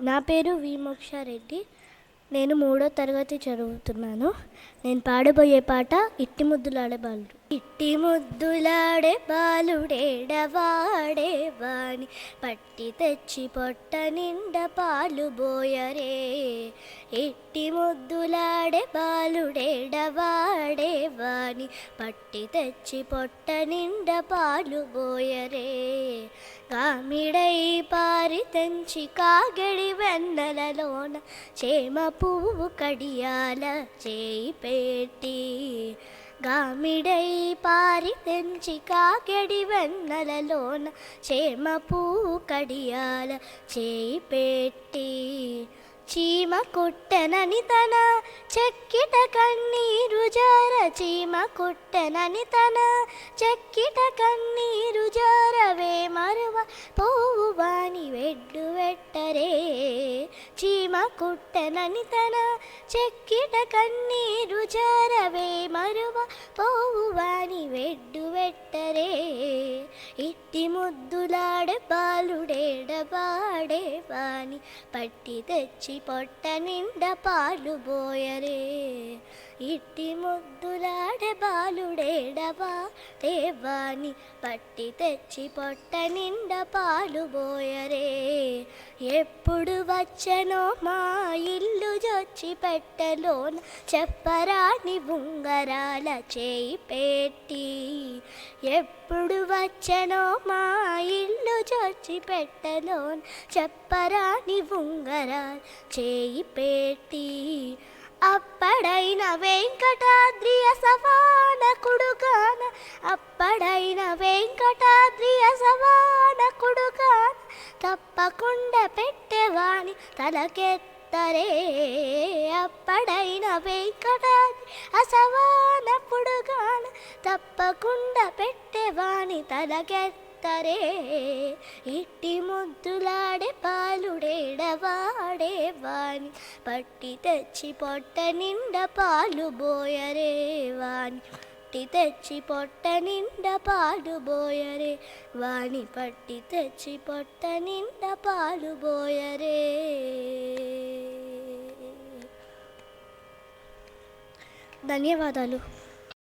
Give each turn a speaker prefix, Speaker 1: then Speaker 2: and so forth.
Speaker 1: నా పేరు వి మోక్షారెడ్డి. నేను 3వ తరగతి చదువుతున్నాను. నేను పాడబోయే పాట ఇట్టి ముద్దులాడే బాలుడు. ఇట్టి ముద్దులాడే బాలుడేడవాడే వాణి పట్టి తెచ్చి పొట్ట నిండా పాలు బోయరే. ఇట్టి ముద్దులాడే బాలుడేడవాడే వాణి పట్టి తెచ్చి పొట్ట నిండా పాలు బోయరే. కామిడై పారి తెంచి కాగడి వెన్నెలలోన చేమ పువ్వు కడియాల చేయి పెట్టి. గామిడై పారి తెంచి కాగడి వెన్నెలలోన చేమ పువ్వు కడియాల చేయి పెట్టి. చీమ కుట్టెనని తన చెక్కిట కన్నీరు జార, చీమ కుట్టెనని తన చెక్కిట కన్నీరు జారవే మరువ పోవు వాని వెడ్డు వెట్టరే. చీమ కుట్టెనని తన చెక్కిట కన్నీరు జారవే మరువ పోవు వాని వెడ్డు వెట్టరే. ఇట్టి ముద్దులాడే బాలుడేడవాడే వాని పట్టి తెచ్చి పొట్ట నిండా పాలు బోయరే. ఇట్టి ముద్దులాడే బాలుడేడవాడే వాని పట్టి తెచ్చి పొట్ట నిండా పాలు బోయరే. ఎప్పుడు వచ్చనో మా ఇల్లు జొచ్చి పెట్టలోన చెప్పరాని ఉంగరాల చేయి పెట్టి. ఎప్పుడు వచ్చనో మా ఇల్లు జొచ్చి పెట్టలోన చెప్పరాని ఉంగరాల చేయి పెట్టి. అప్పడైన వెంకటాద్రి అసవాన కుడుకాన, అప్పడైన వెంకటాద్రి అసవాన కుడుకాన తప్పకుండా పెట్టేవాణి తలకెత్తరే. అప్పడైన వెంకటాద్రి అసవాన పుడుగాన తప్పకుండా పెట్టేవాణి తలకెత్తరే. ఇట్టి ముద్దులాడే బాలుడేడవాడే వాని పట్టి తెచ్చి పొట్ట నిండా పాలు బోయరే. వాని పట్టి తెచ్చి పొట్ట నిండా పాలు బోయరే. వాని పట్టి తెచ్చి పొట్ట నిండా పాలు బోయరే. ధన్యవాదాలు.